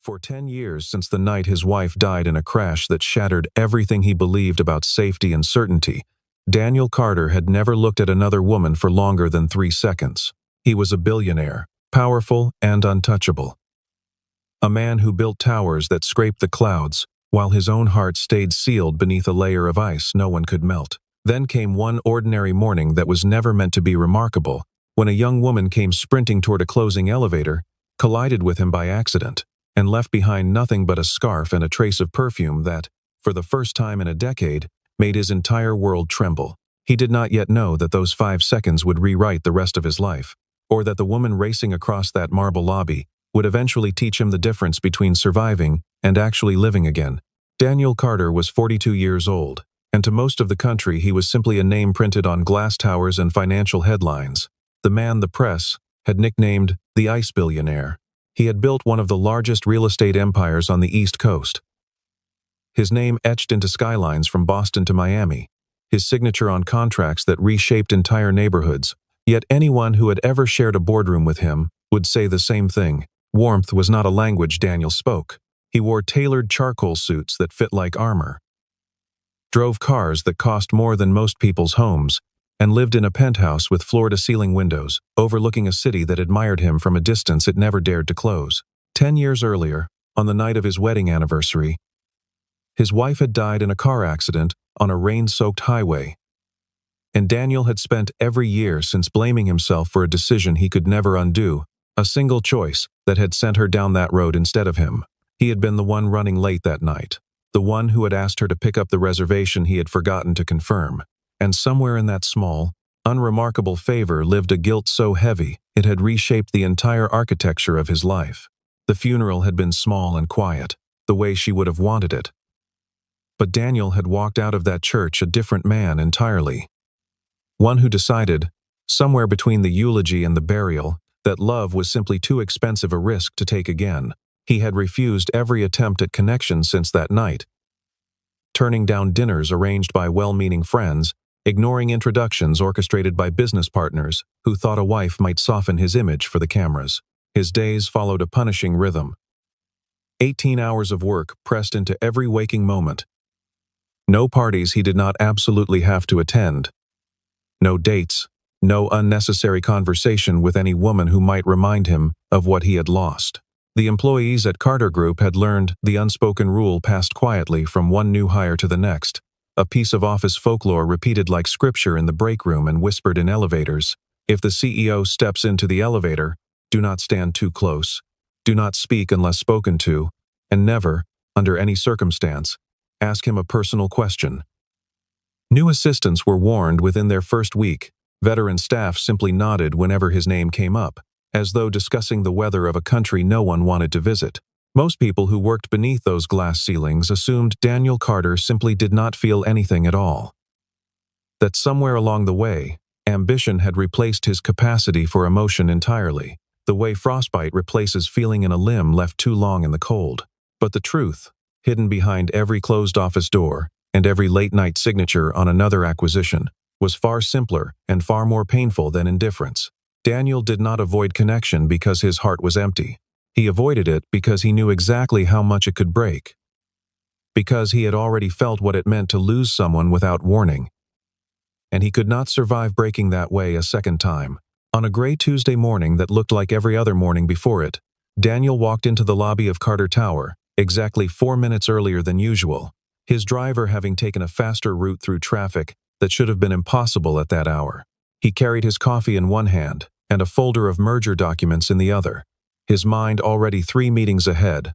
For 10 years since the night his wife died in a crash that shattered everything he believed about safety and certainty, Daniel Carter had never looked at another woman for longer than 3 seconds. He was a billionaire, powerful and untouchable. A man who built towers that scraped the clouds, while his own heart stayed sealed beneath a layer of ice no one could melt. Then came one ordinary morning that was never meant to be remarkable, when a young woman came sprinting toward a closing elevator, collided with him by accident, and left behind nothing but a scarf and a trace of perfume that, for the first time in a decade, made his entire world tremble. He did not yet know that those 5 seconds would rewrite the rest of his life, or that the woman racing across that marble lobby would eventually teach him the difference between surviving and actually living again. Daniel Carter was 42 years old, and to most of the country he was simply a name printed on glass towers and financial headlines. The man the press had nicknamed the Ice Billionaire. He had built one of the largest real estate empires on the East Coast. His name etched into skylines from Boston to Miami, his signature on contracts that reshaped entire neighborhoods. Yet anyone who had ever shared a boardroom with him would say the same thing. Warmth was not a language Daniel spoke. He wore tailored charcoal suits that fit like armor, drove cars that cost more than most people's homes, and lived in a penthouse with floor-to-ceiling windows, overlooking a city that admired him from a distance it never dared to close. 10 years earlier, on the night of his wedding anniversary, his wife had died in a car accident on a rain-soaked highway, and Daniel had spent every year since blaming himself for a decision he could never undo, a single choice that had sent her down that road instead of him. He had been the one running late that night, the one who had asked her to pick up the reservation he had forgotten to confirm. And somewhere in that small, unremarkable favor lived a guilt so heavy it had reshaped the entire architecture of his life. The funeral had been small and quiet, the way she would have wanted it. But Daniel had walked out of that church a different man entirely. One who decided, somewhere between the eulogy and the burial, that love was simply too expensive a risk to take again. He had refused every attempt at connection since that night, turning down dinners arranged by well-meaning friends, ignoring introductions orchestrated by business partners who thought a wife might soften his image for the cameras. His days followed a punishing rhythm. 18 hours of work pressed into every waking moment. No parties he did not absolutely have to attend. No dates, no unnecessary conversation with any woman who might remind him of what he had lost. The employees at Carter Group had learned the unspoken rule passed quietly from one new hire to the next, a piece of office folklore repeated like scripture in the break room and whispered in elevators. If the CEO steps into the elevator, do not stand too close, do not speak unless spoken to, and never, under any circumstance, ask him a personal question. New assistants were warned within their first week. Veteran staff simply nodded whenever his name came up, as though discussing the weather of a country no one wanted to visit. Most people who worked beneath those glass ceilings assumed Daniel Carter simply did not feel anything at all. That somewhere along the way, ambition had replaced his capacity for emotion entirely, the way frostbite replaces feeling in a limb left too long in the cold. But the truth, hidden behind every closed office door and every late-night signature on another acquisition, was far simpler and far more painful than indifference. Daniel did not avoid connection because his heart was empty. He avoided it because he knew exactly how much it could break. Because he had already felt what it meant to lose someone without warning. And he could not survive breaking that way a second time. On a gray Tuesday morning that looked like every other morning before it, Daniel walked into the lobby of Carter Tower, exactly 4 minutes earlier than usual, his driver having taken a faster route through traffic that should have been impossible at that hour. He carried his coffee in one hand and a folder of merger documents in the other, his mind already 3 meetings ahead,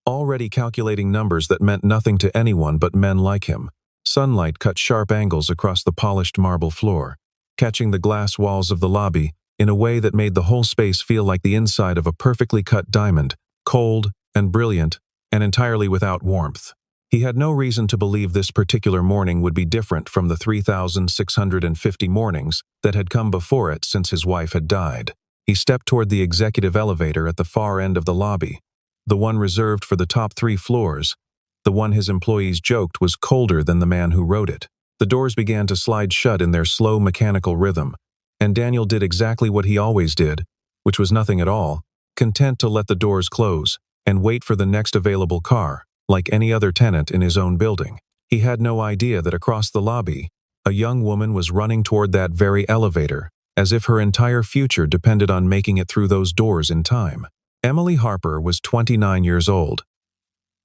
already calculating numbers that meant nothing to anyone but men like him. Sunlight cut sharp angles across the polished marble floor, catching the glass walls of the lobby in a way that made the whole space feel like the inside of a perfectly cut diamond, cold and brilliant and entirely without warmth. He had no reason to believe this particular morning would be different from the 3,650 mornings that had come before it since his wife had died. He stepped toward the executive elevator at the far end of the lobby, the one reserved for the top 3 floors, the one his employees joked was colder than the man who wrote it. The doors began to slide shut in their slow mechanical rhythm, and Daniel did exactly what he always did, which was nothing at all, content to let the doors close and wait for the next available car, like any other tenant in his own building. He had no idea that across the lobby, a young woman was running toward that very elevator, as if her entire future depended on making it through those doors in time. Emily Harper was 29 years old,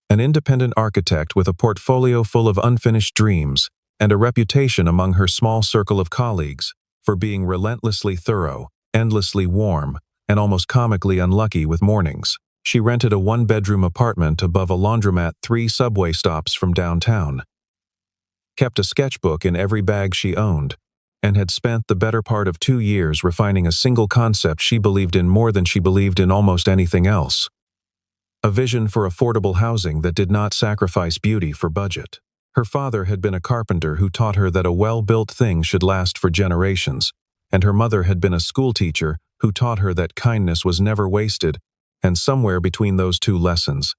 an independent architect with a portfolio full of unfinished dreams and a reputation among her small circle of colleagues for being relentlessly thorough, endlessly warm, and almost comically unlucky with mornings. She rented a one-bedroom apartment above a laundromat 3 subway stops from downtown, kept a sketchbook in every bag she owned, and had spent the better part of 2 years refining a single concept she believed in more than she believed in almost anything else. A vision for affordable housing that did not sacrifice beauty for budget. Her father had been a carpenter who taught her that a well-built thing should last for generations, and her mother had been a schoolteacher who taught her that kindness was never wasted, and somewhere between those two lessons,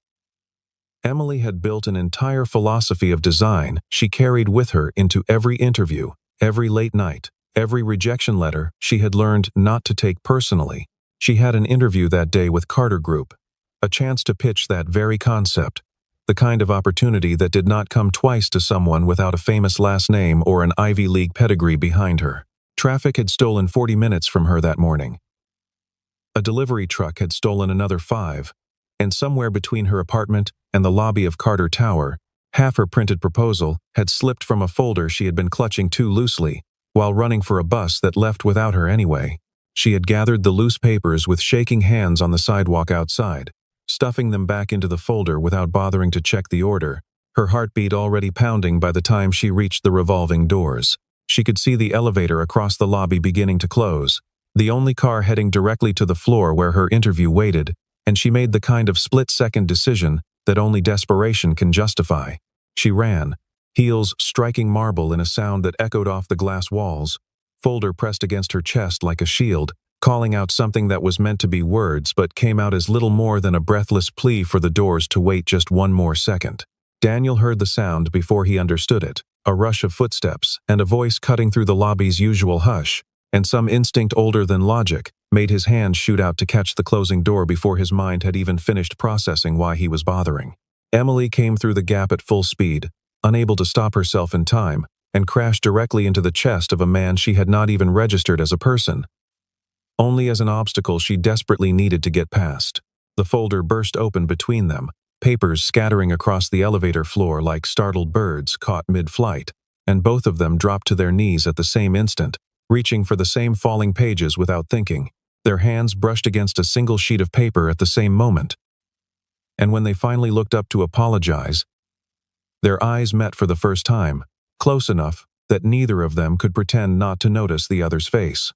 Emily had built an entire philosophy of design she carried with her into every interview, every late night, every rejection letter she had learned not to take personally. She had an interview that day with Carter Group, a chance to pitch that very concept, the kind of opportunity that did not come twice to someone without a famous last name or an Ivy League pedigree behind her. Traffic had stolen 40 minutes from her that morning. A delivery truck had stolen another 5, and somewhere between her apartment and the lobby of Carter Tower, half her printed proposal had slipped from a folder she had been clutching too loosely while running for a bus that left without her anyway. She had gathered the loose papers with shaking hands on the sidewalk outside, stuffing them back into the folder without bothering to check the order, her heartbeat already pounding by the time she reached the revolving doors. She could see the elevator across the lobby beginning to close, the only car heading directly to the floor where her interview waited, and she made the kind of split-second decision that only desperation can justify. She ran, heels striking marble in a sound that echoed off the glass walls, folder pressed against her chest like a shield, calling out something that was meant to be words but came out as little more than a breathless plea for the doors to wait just one more second. Daniel heard the sound before he understood it, a rush of footsteps and a voice cutting through the lobby's usual hush, and some instinct older than logic made his hand shoot out to catch the closing door before his mind had even finished processing why he was bothering. Emily came through the gap at full speed, unable to stop herself in time, and crashed directly into the chest of a man she had not even registered as a person, only as an obstacle she desperately needed to get past. The folder burst open between them, papers scattering across the elevator floor like startled birds caught mid-flight, and both of them dropped to their knees at the same instant, reaching for the same falling pages without thinking. Their hands brushed against a single sheet of paper at the same moment. And when they finally looked up to apologize, their eyes met for the first time, close enough that neither of them could pretend not to notice the other's face.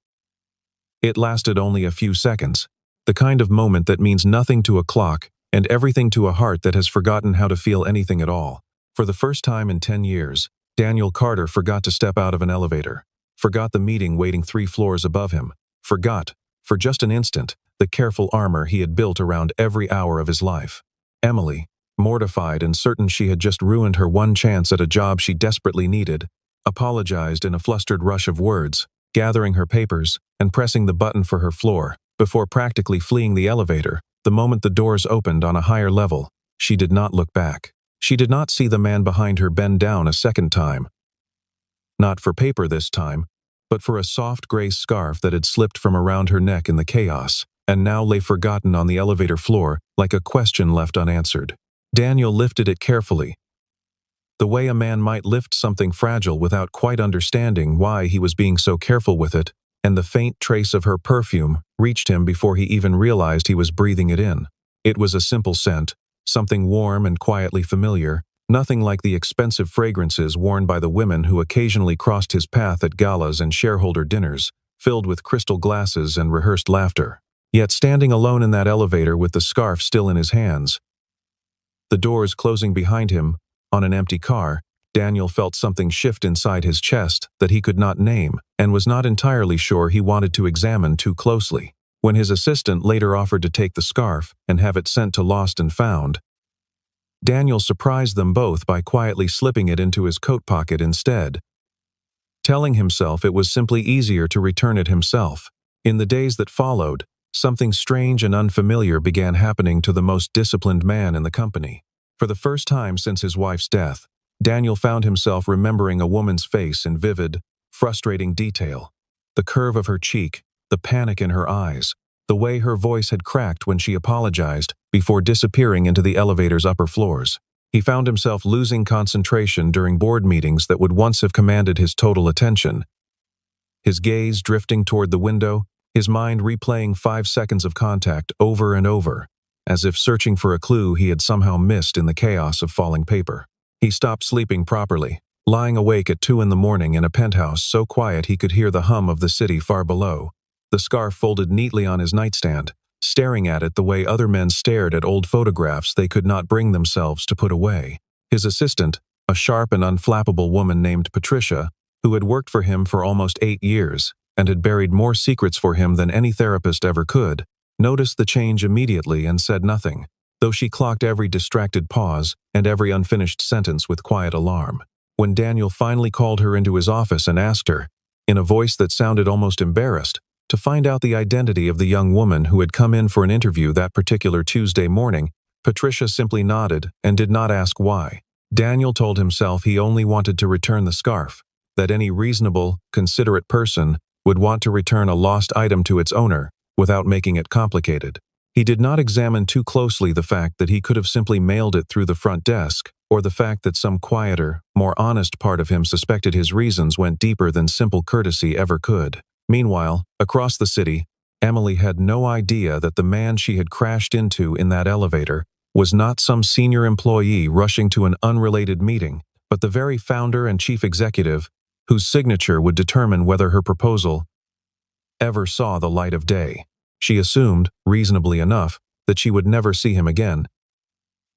It lasted only a few seconds, the kind of moment that means nothing to a clock and everything to a heart that has forgotten how to feel anything at all. For the first time in 10 years, Daniel Carter forgot to step out of an elevator, forgot the meeting waiting 3 floors above him, forgot, for just an instant, the careful armor he had built around every hour of his life. Emily, mortified and certain she had just ruined her one chance at a job she desperately needed, apologized in a flustered rush of words, gathering her papers and pressing the button for her floor, before practically fleeing the elevator. The moment the doors opened on a higher level, she did not look back. She did not see the man behind her bend down a second time. Not for paper this time, but for a soft gray scarf that had slipped from around her neck in the chaos, and now lay forgotten on the elevator floor like a question left unanswered. Daniel lifted it carefully, the way a man might lift something fragile without quite understanding why he was being so careful with it, and the faint trace of her perfume reached him before he even realized he was breathing it in. It was a simple scent, something warm and quietly familiar, nothing like the expensive fragrances worn by the women who occasionally crossed his path at galas and shareholder dinners, filled with crystal glasses and rehearsed laughter. Yet standing alone in that elevator with the scarf still in his hands, the doors closing behind him, on an empty car, Daniel felt something shift inside his chest that he could not name and was not entirely sure he wanted to examine too closely. When his assistant later offered to take the scarf and have it sent to Lost and Found, Daniel surprised them both by quietly slipping it into his coat pocket instead, telling himself it was simply easier to return it himself. In the days that followed, something strange and unfamiliar began happening to the most disciplined man in the company. For the first time since his wife's death, Daniel found himself remembering a woman's face in vivid, frustrating detail. The curve of her cheek, the panic in her eyes, the way her voice had cracked when she apologized before disappearing into the elevator's upper floors. He found himself losing concentration during board meetings that would once have commanded his total attention. His gaze drifting toward the window, his mind replaying 5 seconds of contact over and over, as if searching for a clue he had somehow missed in the chaos of falling paper. He stopped sleeping properly, lying awake at 2 in the morning in a penthouse so quiet he could hear the hum of the city far below, the scarf folded neatly on his nightstand, staring at it the way other men stared at old photographs they could not bring themselves to put away. His assistant, a sharp and unflappable woman named Patricia, who had worked for him for almost 8 years and had buried more secrets for him than any therapist ever could, noticed the change immediately and said nothing, though she clocked every distracted pause and every unfinished sentence with quiet alarm. When Daniel finally called her into his office and asked her, in a voice that sounded almost embarrassed, to find out the identity of the young woman who had come in for an interview that particular Tuesday morning, Patricia simply nodded and did not ask why. Daniel told himself he only wanted to return the scarf, that any reasonable, considerate person would want to return a lost item to its owner without making it complicated. He did not examine too closely the fact that he could have simply mailed it through the front desk, or the fact that some quieter, more honest part of him suspected his reasons went deeper than simple courtesy ever could. Meanwhile, across the city, Emily had no idea that the man she had crashed into in that elevator was not some senior employee rushing to an unrelated meeting, but the very founder and chief executive whose signature would determine whether her proposal ever saw the light of day. She assumed, reasonably enough, that she would never see him again,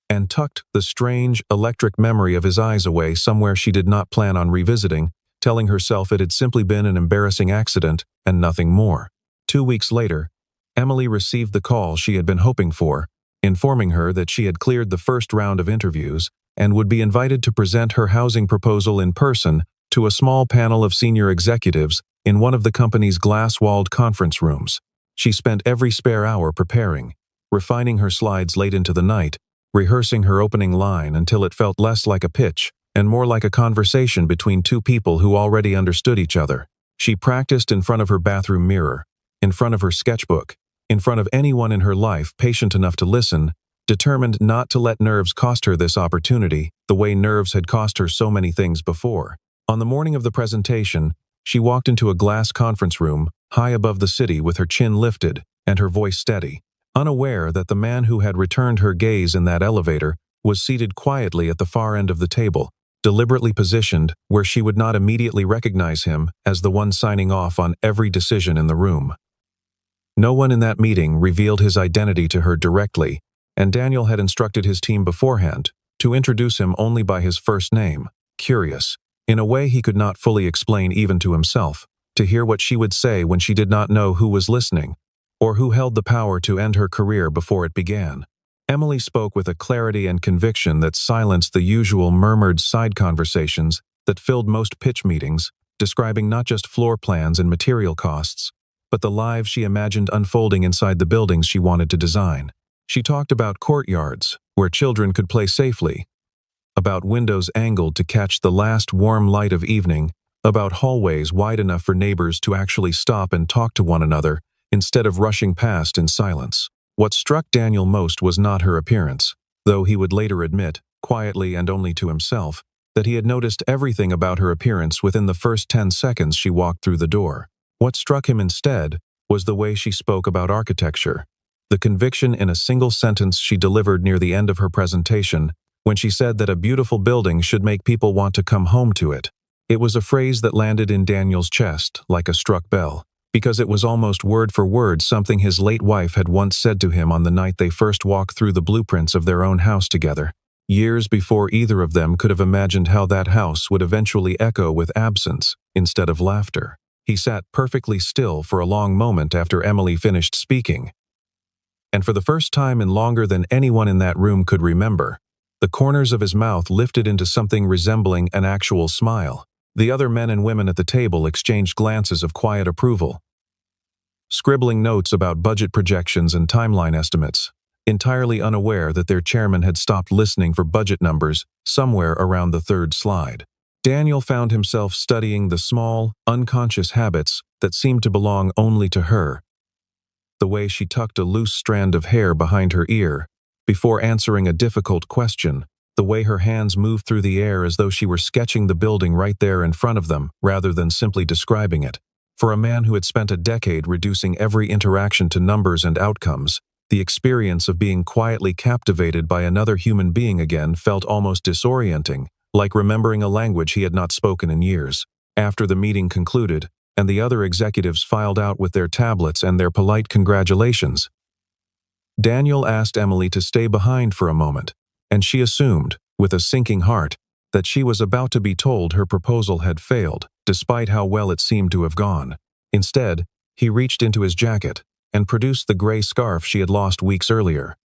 and tucked the strange, electric memory of his eyes away somewhere she did not plan on revisiting, telling herself it had simply been an embarrassing accident and nothing more. 2 weeks later, Emily received the call she had been hoping for, informing her that she had cleared the first round of interviews and would be invited to present her housing proposal in person to a small panel of senior executives in one of the company's glass-walled conference rooms. She spent every spare hour preparing, refining her slides late into the night, rehearsing her opening line until it felt less like a pitch and more like a conversation between two people who already understood each other. She practiced in front of her bathroom mirror, in front of her sketchbook, in front of anyone in her life patient enough to listen, determined not to let nerves cost her this opportunity the way nerves had cost her so many things before. On the morning of the presentation, she walked into a glass conference room high above the city with her chin lifted and her voice steady, unaware that the man who had returned her gaze in that elevator was seated quietly at the far end of the table, deliberately positioned where she would not immediately recognize him as the one signing off on every decision in the room. No one in that meeting revealed his identity to her directly, and Daniel had instructed his team beforehand to introduce him only by his first name, Curious, in a way he could not fully explain even to himself, to hear what she would say when she did not know who was listening, or who held the power to end her career before it began. Emily spoke with a clarity and conviction that silenced the usual murmured side conversations that filled most pitch meetings, describing not just floor plans and material costs, but the lives she imagined unfolding inside the buildings she wanted to design. She talked about courtyards, where children could play safely, about windows angled to catch the last warm light of evening, about hallways wide enough for neighbors to actually stop and talk to one another instead of rushing past in silence. What struck Daniel most was not her appearance, though he would later admit, quietly and only to himself, that he had noticed everything about her appearance within the first 10 seconds she walked through the door. What struck him instead was the way she spoke about architecture, the conviction in a single sentence she delivered near the end of her presentation when she said that a beautiful building should make people want to come home to it. It was a phrase that landed in Daniel's chest like a struck bell, because it was almost word for word something his late wife had once said to him on the night they first walked through the blueprints of their own house together, years before either of them could have imagined how that house would eventually echo with absence instead of laughter. He sat perfectly still for a long moment after Emily finished speaking, and for the first time in longer than anyone in that room could remember, the corners of his mouth lifted into something resembling an actual smile. The other men and women at the table exchanged glances of quiet approval. scribbling notes about budget projections and timeline estimates, entirely unaware that their chairman had stopped listening for budget numbers somewhere around the third slide. Daniel found himself studying the small, unconscious habits that seemed to belong only to her. The way she tucked a loose strand of hair behind her ear before answering a difficult question, the way her hands moved through the air as though she were sketching the building right there in front of them rather than simply describing it. For a man who had spent a decade reducing every interaction to numbers and outcomes, the experience of being quietly captivated by another human being again felt almost disorienting, like remembering a language he had not spoken in years. After the meeting concluded, and the other executives filed out with their tablets and their polite congratulations, Daniel asked Emily to stay behind for a moment, and she assumed, with a sinking heart, that she was about to be told her proposal had failed, despite how well it seemed to have gone. Instead, he reached into his jacket and produced the gray scarf she had lost weeks earlier,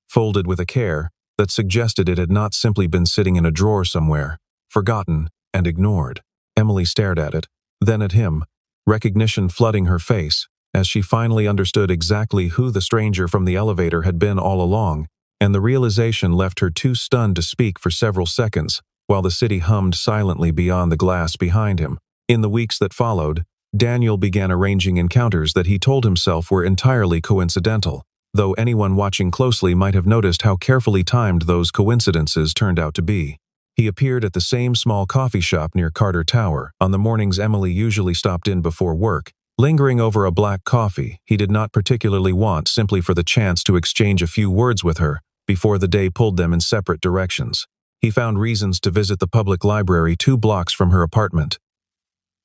folded with a care that suggested it had not simply been sitting in a drawer somewhere, forgotten and ignored. Emily stared at it, then at him, recognition flooding her face, as she finally understood exactly who the stranger from the elevator had been all along, and the realization left her too stunned to speak for several seconds, while the city hummed silently beyond the glass behind him. In the weeks that followed, Daniel began arranging encounters that he told himself were entirely coincidental, though anyone watching closely might have noticed how carefully timed those coincidences turned out to be. He appeared at the same small coffee shop near Carter Tower on the mornings Emily usually stopped in before work, lingering over a black coffee he did not particularly want simply for the chance to exchange a few words with her before the day pulled them in separate directions. He found reasons to visit the public library 2 blocks from her apartment,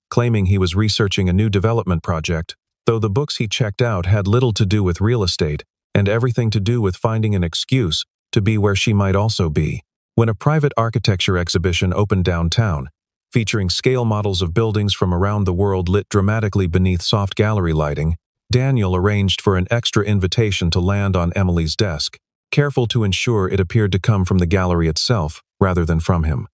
claiming he was researching a new development project, though the books he checked out had little to do with real estate and everything to do with finding an excuse to be where she might also be. When a private architecture exhibition opened downtown, featuring scale models of buildings from around the world lit dramatically beneath soft gallery lighting, Daniel arranged for an extra invitation to land on Emily's desk, careful to ensure it appeared to come from the gallery itself rather than from him.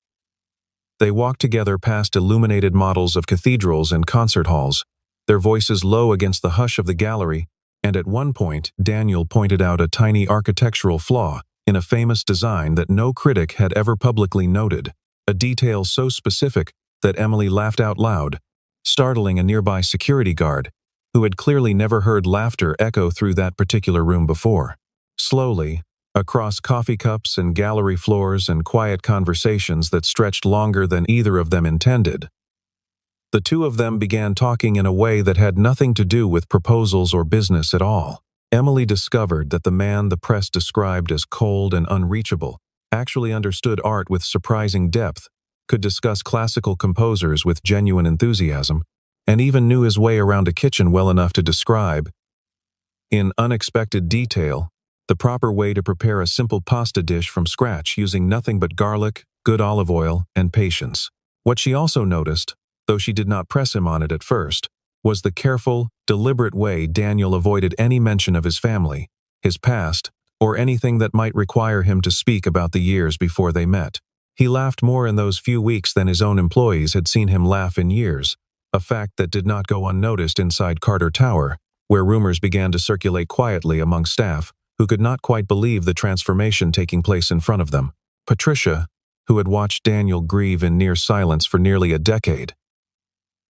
They walked together past illuminated models of cathedrals and concert halls, their voices low against the hush of the gallery, and at one point Daniel pointed out a tiny architectural flaw in a famous design that no critic had ever publicly noted, a detail so specific that Emily laughed out loud, startling a nearby security guard, who had clearly never heard laughter echo through that particular room before. Slowly, across coffee cups and gallery floors and quiet conversations that stretched longer than either of them intended, the two of them began talking in a way that had nothing to do with proposals or business at all. Emily discovered that the man the press described as cold and unreachable actually understood art with surprising depth, could discuss classical composers with genuine enthusiasm, and even knew his way around a kitchen well enough to describe, in unexpected detail, the proper way to prepare a simple pasta dish from scratch using nothing but garlic, good olive oil, and patience. What she also noticed, though she did not press him on it at first, was the careful, deliberate way Daniel avoided any mention of his family, his past, or anything that might require him to speak about the years before they met. He laughed more in those few weeks than his own employees had seen him laugh in years, a fact that did not go unnoticed inside Carter Tower, where rumors began to circulate quietly among staff who could not quite believe the transformation taking place in front of them. Patricia, who had watched Daniel grieve in near silence for nearly a decade,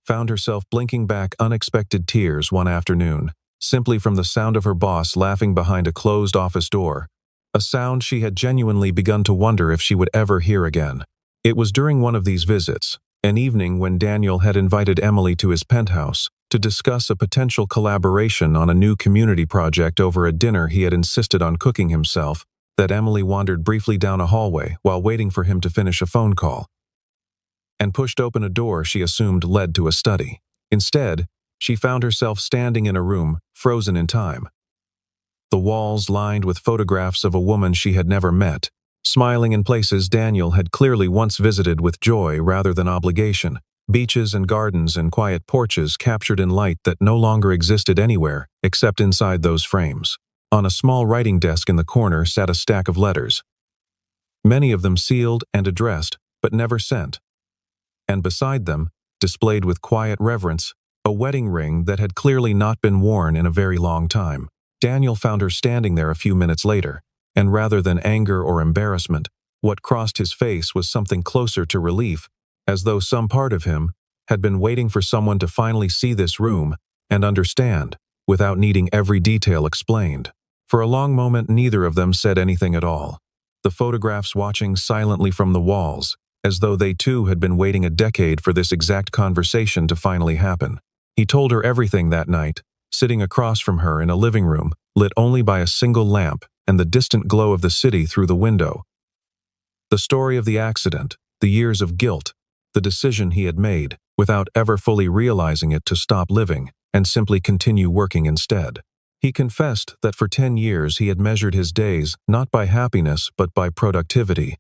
found herself blinking back unexpected tears one afternoon, simply from the sound of her boss laughing behind a closed office door, a sound she had genuinely begun to wonder if she would ever hear again. It was during one of these visits, an evening when Daniel had invited Emily to his penthouse to discuss a potential collaboration on a new community project over a dinner he had insisted on cooking himself, that Emily wandered briefly down a hallway while waiting for him to finish a phone call, and pushed open a door she assumed led to a study. Instead, she found herself standing in a room frozen in time, the walls lined with photographs of a woman she had never met, smiling in places Daniel had clearly once visited with joy rather than obligation, beaches and gardens and quiet porches captured in light that no longer existed anywhere except inside those frames. On a small writing desk in the corner sat a stack of letters, many of them sealed and addressed, but never sent. And beside them, displayed with quiet reverence, a wedding ring that had clearly not been worn in a very long time. Daniel found her standing there a few minutes later, and rather than anger or embarrassment, what crossed his face was something closer to relief, as though some part of him had been waiting for someone to finally see this room and understand, without needing every detail explained. For a long moment, neither of them said anything at all, the photographs watching silently from the walls, as though they too had been waiting a decade for this exact conversation to finally happen. He told her everything that night, sitting across from her in a living room, lit only by a single lamp and the distant glow of the city through the window. The story of the accident, the years of guilt, the decision he had made, without ever fully realizing it, to stop living and simply continue working instead. He confessed that for 10 years he had measured his days not by happiness but by productivity,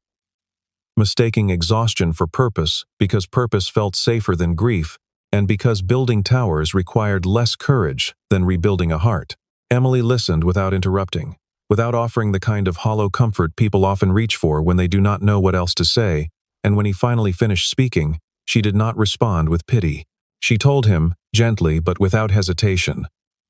mistaking exhaustion for purpose because purpose felt safer than grief, and because building towers required less courage than rebuilding a heart. Emily listened without interrupting, without offering the kind of hollow comfort people often reach for when they do not know what else to say, and when he finally finished speaking, she did not respond with pity. She told him, gently but without hesitation,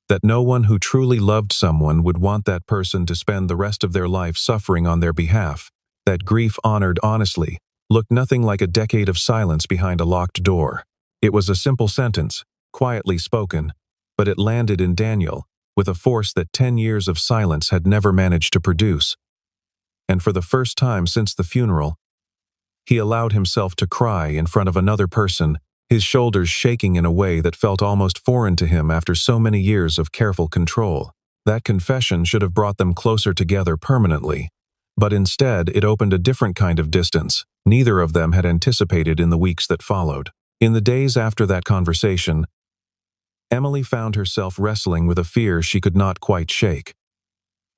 that no one who truly loved someone would want that person to spend the rest of their life suffering on their behalf, that grief honored honestly looked nothing like a decade of silence behind a locked door. It was a simple sentence, quietly spoken, but it landed in Daniel with a force that 10 years of silence had never managed to produce. And for the first time since the funeral, he allowed himself to cry in front of another person, his shoulders shaking in a way that felt almost foreign to him after so many years of careful control. That confession should have brought them closer together permanently, but instead it opened a different kind of distance neither of them had anticipated in the weeks that followed. In the days after that conversation, Emily found herself wrestling with a fear she could not quite shake.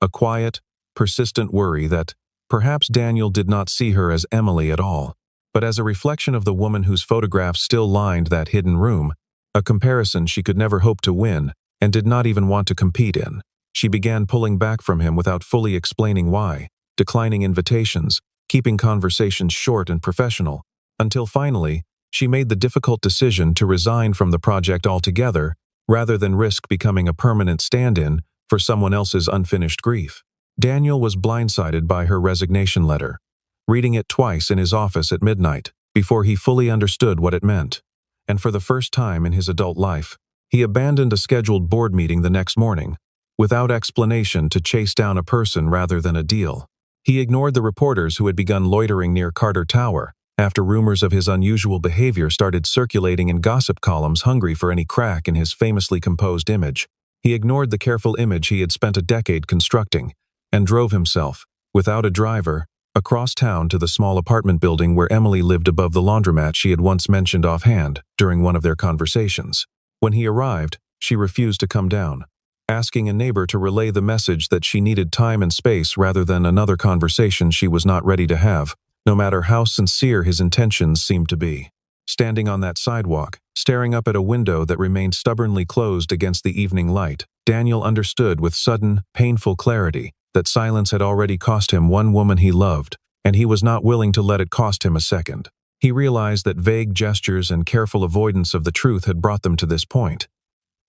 A quiet, persistent worry that perhaps Daniel did not see her as Emily at all, but as a reflection of the woman whose photographs still lined that hidden room, a comparison she could never hope to win and did not even want to compete in. She began pulling back from him without fully explaining why, declining invitations, keeping conversations short and professional, until finally, she made the difficult decision to resign from the project altogether rather than risk becoming a permanent stand-in for someone else's unfinished grief. Daniel was blindsided by her resignation letter, reading it twice in his office at midnight before he fully understood what it meant. And for the first time in his adult life, he abandoned a scheduled board meeting the next morning, without explanation, to chase down a person rather than a deal. He ignored the reporters who had begun loitering near Carter Tower after rumors of his unusual behavior started circulating in gossip columns hungry for any crack in his famously composed image. He ignored the careful image he had spent a decade constructing and drove himself, without a driver, across town to the small apartment building where Emily lived above the laundromat she had once mentioned offhand during one of their conversations. When he arrived, she refused to come down, asking a neighbor to relay the message that she needed time and space rather than another conversation she was not ready to have, no matter how sincere his intentions seemed to be. Standing on that sidewalk, staring up at a window that remained stubbornly closed against the evening light, Daniel understood with sudden, painful clarity that silence had already cost him one woman he loved, and he was not willing to let it cost him a second. He realized that vague gestures and careful avoidance of the truth had brought them to this point,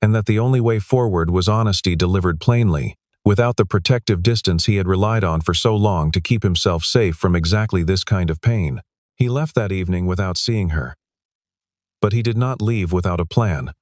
and that the only way forward was honesty delivered plainly, without the protective distance he had relied on for so long to keep himself safe from exactly this kind of pain. He left that evening without seeing her. But he did not leave without a plan.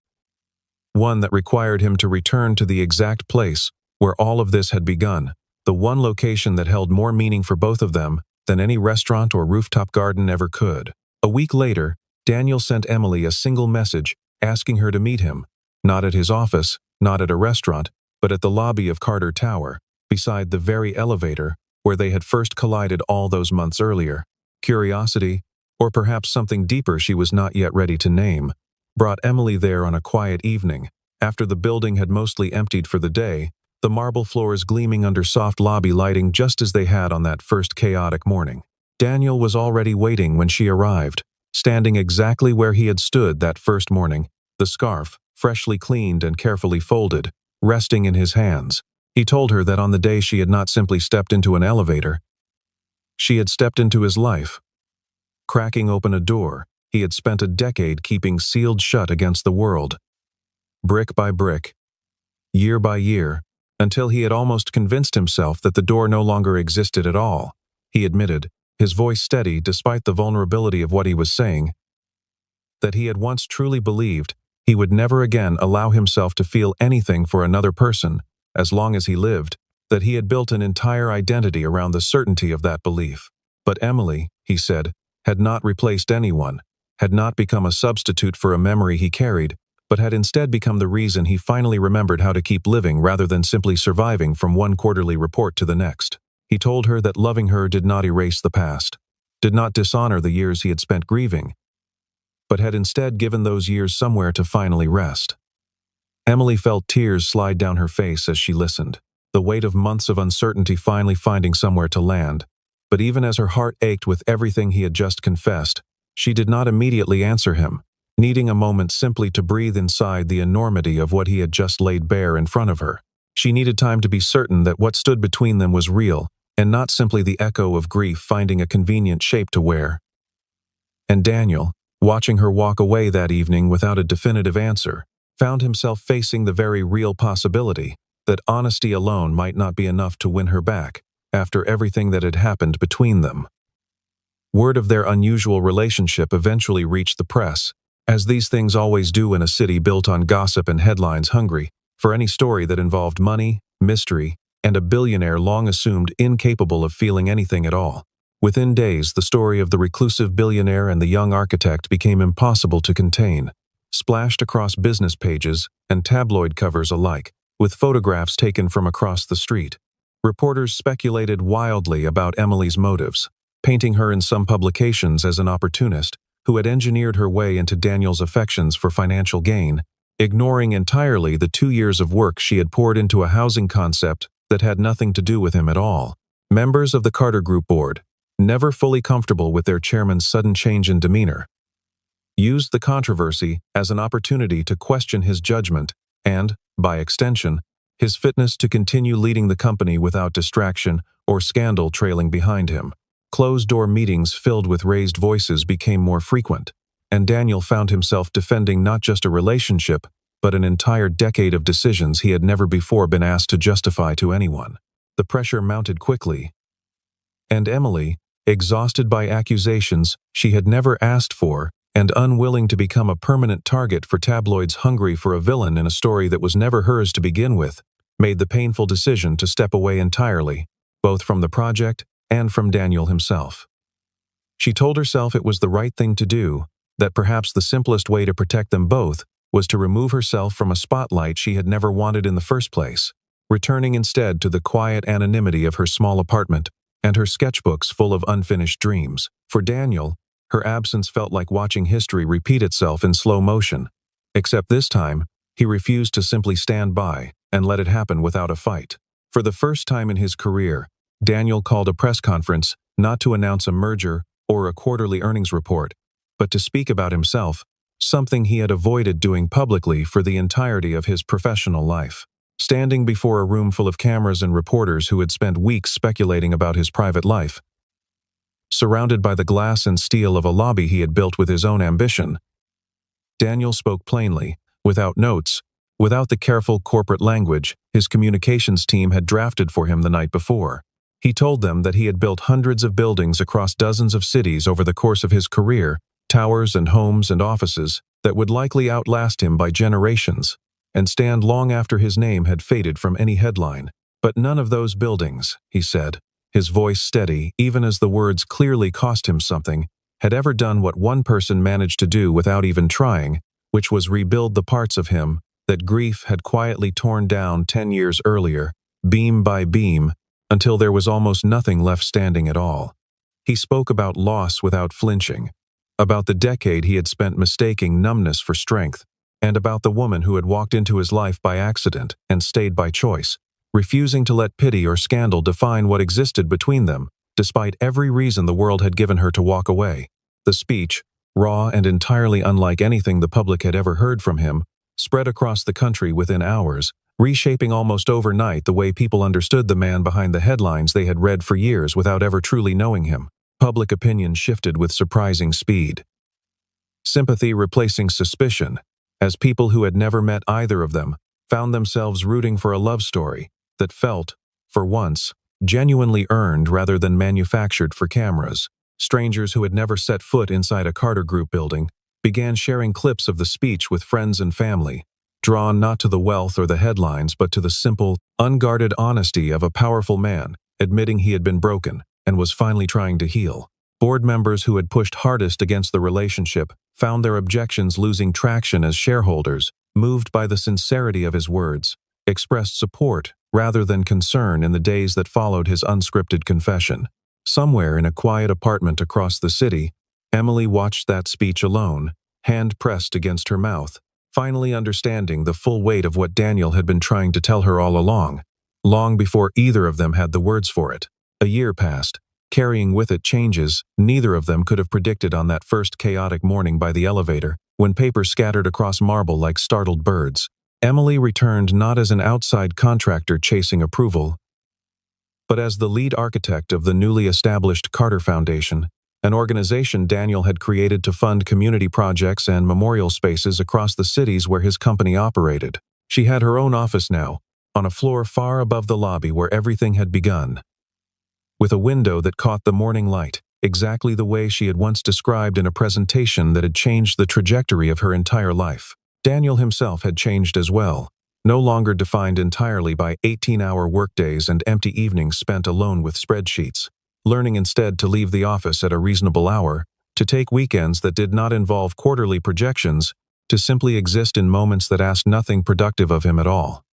One that required him to return to the exact place where all of this had begun, the one location that held more meaning for both of them than any restaurant or rooftop garden ever could. A week later, Daniel sent Emily a single message asking her to meet him, not at his office, not at a restaurant, but at the lobby of Carter Tower, beside the very elevator where they had first collided all those months earlier. Curiosity, or perhaps something deeper she was not yet ready to name, brought Emily there on a quiet evening, after the building had mostly emptied for the day, the marble floors gleaming under soft lobby lighting just as they had on that first chaotic morning. Daniel was already waiting when she arrived, standing exactly where he had stood that first morning, the scarf, freshly cleaned and carefully folded, resting in his hands. He told her that on the day she had not simply stepped into an elevator, she had stepped into his life, cracking open a door he had spent a decade keeping sealed shut against the world. brick by brick, year by year, until he had almost convinced himself that the door no longer existed at all. He admitted, his voice steady despite the vulnerability of what he was saying, that he had once truly believed he would never again allow himself to feel anything for another person, as long as he lived, that he had built an entire identity around the certainty of that belief. But Emily, he said, had not replaced anyone, had not become a substitute for a memory he carried, but had instead become the reason he finally remembered how to keep living rather than simply surviving from one quarterly report to the next. He told her that loving her did not erase the past, did not dishonor the years he had spent grieving, but had instead given those years somewhere to finally rest. Emily felt tears slide down her face as she listened, the weight of months of uncertainty finally finding somewhere to land. But even as her heart ached with everything he had just confessed, she did not immediately answer him, needing a moment simply to breathe inside the enormity of what he had just laid bare in front of her. She needed time to be certain that what stood between them was real, and not simply the echo of grief finding a convenient shape to wear. And Daniel, watching her walk away that evening without a definitive answer, found himself facing the very real possibility that honesty alone might not be enough to win her back after everything that had happened between them. Word of their unusual relationship eventually reached the press, as these things always do in a city built on gossip and headlines hungry for any story that involved money, mystery, and a billionaire long assumed incapable of feeling anything at all. Within days, the story of the reclusive billionaire and the young architect became impossible to contain, splashed across business pages and tabloid covers alike, with photographs taken from across the street. Reporters speculated wildly about Emily's motives, painting her in some publications as an opportunist who had engineered her way into Daniel's affections for financial gain, ignoring entirely the 2 years of work she had poured into a housing concept that had nothing to do with him at all. Members of the Carter Group board, never fully comfortable with their chairman's sudden change in demeanor, used the controversy as an opportunity to question his judgment and, by extension, his fitness to continue leading the company without distraction or scandal trailing behind him. Closed-door meetings filled with raised voices became more frequent, and Daniel found himself defending not just a relationship, but an entire decade of decisions he had never before been asked to justify to anyone. The pressure mounted quickly, and Emily, exhausted by accusations she had never asked for and unwilling to become a permanent target for tabloids hungry for a villain in a story that was never hers to begin with, made the painful decision to step away entirely, both from the project and from Daniel himself. She told herself it was the right thing to do, that perhaps the simplest way to protect them both was to remove herself from a spotlight she had never wanted in the first place, returning instead to the quiet anonymity of her small apartment and her sketchbooks full of unfinished dreams. For Daniel, her absence felt like watching history repeat itself in slow motion, except this time, he refused to simply stand by and let it happen without a fight. For the first time in his career, Daniel called a press conference not to announce a merger or a quarterly earnings report, but to speak about himself, something he had avoided doing publicly for the entirety of his professional life. Standing before a room full of cameras and reporters who had spent weeks speculating about his private life, surrounded by the glass and steel of a lobby he had built with his own ambition, Daniel spoke plainly, without notes, without the careful corporate language his communications team had drafted for him the night before. He told them that he had built hundreds of buildings across dozens of cities over the course of his career, towers and homes and offices that would likely outlast him by generations and stand long after his name had faded from any headline. But none of those buildings, he said, his voice steady even as the words clearly cost him something, had ever done what one person managed to do without even trying, which was rebuild the parts of him that grief had quietly torn down 10 years earlier, beam by beam, until there was almost nothing left standing at all. He spoke about loss without flinching, about the decade he had spent mistaking numbness for strength, and about the woman who had walked into his life by accident and stayed by choice, refusing to let pity or scandal define what existed between them, despite every reason the world had given her to walk away. The speech, raw and entirely unlike anything the public had ever heard from him, spread across the country within hours, reshaping almost overnight the way people understood the man behind the headlines they had read for years without ever truly knowing him. Public opinion shifted with surprising speed. Sympathy replacing suspicion, as people who had never met either of them found themselves rooting for a love story that felt, for once, genuinely earned rather than manufactured for cameras. Strangers who had never set foot inside a Carter Group building began sharing clips of the speech with friends and family, drawn not to the wealth or the headlines but to the simple, unguarded honesty of a powerful man admitting he had been broken and was finally trying to heal. Board members who had pushed hardest against the relationship found their objections losing traction as shareholders, moved by the sincerity of his words, expressed support rather than concern in the days that followed his unscripted confession. Somewhere in a quiet apartment across the city, Emily watched that speech alone, hand pressed against her mouth, finally understanding the full weight of what Daniel had been trying to tell her all along, long before either of them had the words for it. A year passed, carrying with it changes neither of them could have predicted on that first chaotic morning by the elevator, when paper scattered across marble like startled birds. Emily returned not as an outside contractor chasing approval, but as the lead architect of the newly established Carter Foundation, an organization Daniel had created to fund community projects and memorial spaces across the cities where his company operated. She had her own office now, on a floor far above the lobby where everything had begun, with a window that caught the morning light, exactly the way she had once described in a presentation that had changed the trajectory of her entire life. Daniel himself had changed as well, no longer defined entirely by 18-hour workdays and empty evenings spent alone with spreadsheets, learning instead to leave the office at a reasonable hour, to take weekends that did not involve quarterly projections, to simply exist in moments that asked nothing productive of him at all.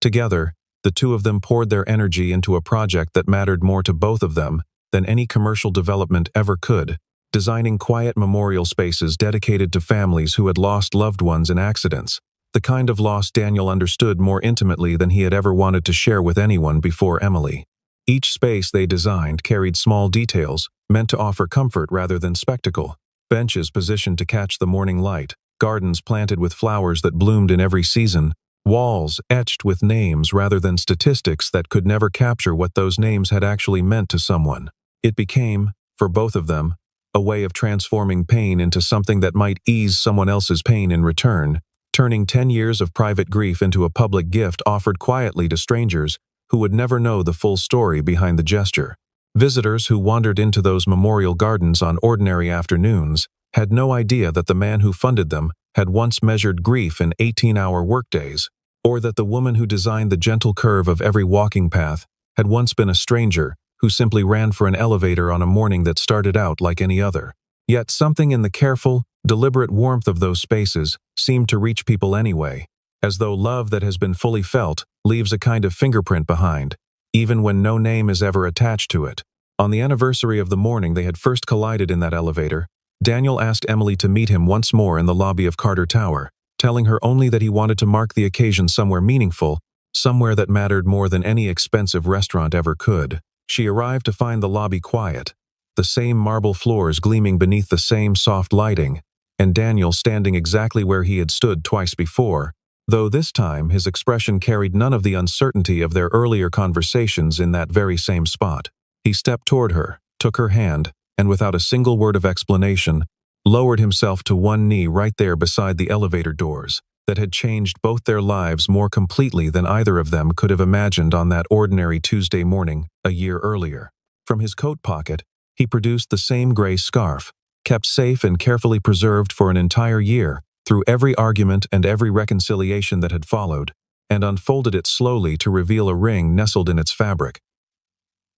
Together, the two of them poured their energy into a project that mattered more to both of them than any commercial development ever could, designing quiet memorial spaces dedicated to families who had lost loved ones in accidents, the kind of loss Daniel understood more intimately than he had ever wanted to share with anyone before Emily. Each space they designed carried small details, meant to offer comfort rather than spectacle. Benches positioned to catch the morning light, gardens planted with flowers that bloomed in every season, walls etched with names rather than statistics that could never capture what those names had actually meant to someone. It became, for both of them, a way of transforming pain into something that might ease someone else's pain in return, turning 10 years of private grief into a public gift offered quietly to strangers who would never know the full story behind the gesture. Visitors who wandered into those memorial gardens on ordinary afternoons had no idea that the man who funded them had once measured grief in 18-hour workdays, or that the woman who designed the gentle curve of every walking path had once been a stranger who simply ran for an elevator on a morning that started out like any other. Yet something in the careful, deliberate warmth of those spaces seemed to reach people anyway, as though love that has been fully felt leaves a kind of fingerprint behind, even when no name is ever attached to it. On the anniversary of the morning they had first collided in that elevator, Daniel asked Emily to meet him once more in the lobby of Carter Tower, telling her only that he wanted to mark the occasion somewhere meaningful, somewhere that mattered more than any expensive restaurant ever could. She arrived to find the lobby quiet, the same marble floors gleaming beneath the same soft lighting, and Daniel standing exactly where he had stood twice before, though this time his expression carried none of the uncertainty of their earlier conversations in that very same spot. He stepped toward her, took her hand, and without a single word of explanation, lowered himself to one knee right there beside the elevator doors that had changed both their lives more completely than either of them could have imagined on that ordinary Tuesday morning a year earlier. From his coat pocket, he produced the same gray scarf, kept safe and carefully preserved for an entire year, through every argument and every reconciliation that had followed, and unfolded it slowly to reveal a ring nestled in its fabric.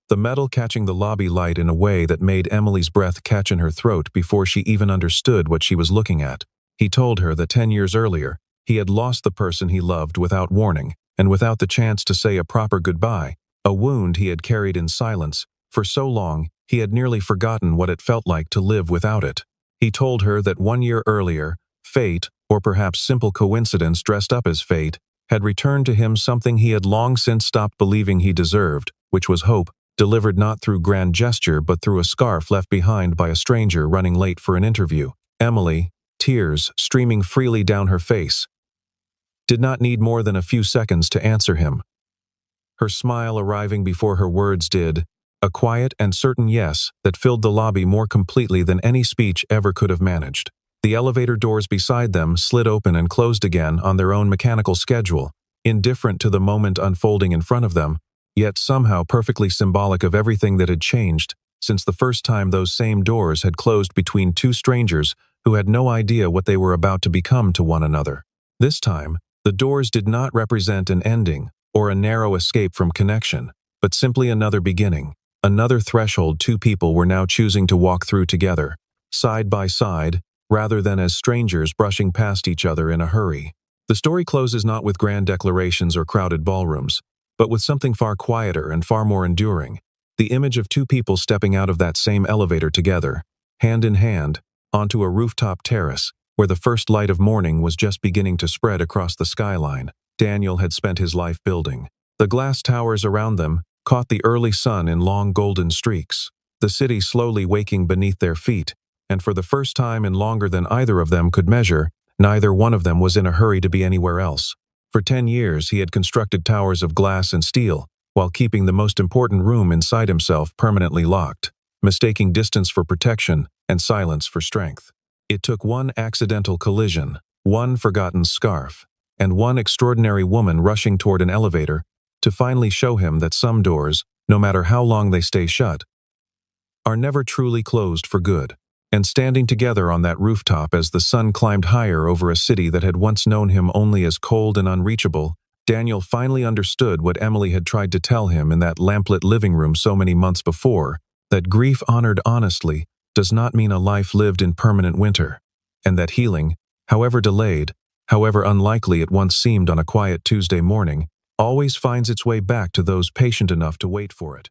The metal catching the lobby light in a way that made Emily's breath catch in her throat before she even understood what she was looking at. He told her that 10 years earlier, he had lost the person he loved without warning, and without the chance to say a proper goodbye, a wound he had carried in silence. For so long, he had nearly forgotten what it felt like to live without it. He told her that 1 year earlier, fate, or perhaps simple coincidence dressed up as fate, had returned to him something he had long since stopped believing he deserved, which was hope, delivered not through grand gesture but through a scarf left behind by a stranger running late for an interview. Emily, tears streaming freely down her face, did not need more than a few seconds to answer him. Her smile arriving before her words did, a quiet and certain yes that filled the lobby more completely than any speech ever could have managed. The elevator doors beside them slid open and closed again on their own mechanical schedule, indifferent to the moment unfolding in front of them, yet somehow perfectly symbolic of everything that had changed since the first time those same doors had closed between two strangers who had no idea what they were about to become to one another. This time, the doors did not represent an ending or a narrow escape from connection, but simply another beginning, another threshold two people were now choosing to walk through together, side by side, rather than as strangers brushing past each other in a hurry. The story closes not with grand declarations or crowded ballrooms, but with something far quieter and far more enduring, the image of two people stepping out of that same elevator together, hand in hand, onto a rooftop terrace, where the first light of morning was just beginning to spread across the skyline Daniel had spent his life building. The glass towers around them caught the early sun in long golden streaks, the city slowly waking beneath their feet, and for the first time in longer than either of them could measure, neither one of them was in a hurry to be anywhere else. For 10 years he had constructed towers of glass and steel, while keeping the most important room inside himself permanently locked, mistaking distance for protection and silence for strength. It took one accidental collision, one forgotten scarf, and one extraordinary woman rushing toward an elevator to finally show him that some doors, no matter how long they stay shut, are never truly closed for good. And standing together on that rooftop as the sun climbed higher over a city that had once known him only as cold and unreachable, Daniel finally understood what Emily had tried to tell him in that lamplit living room so many months before, that grief honored honestly does not mean a life lived in permanent winter, and that healing, however delayed, however unlikely it once seemed on a quiet Tuesday morning, always finds its way back to those patient enough to wait for it.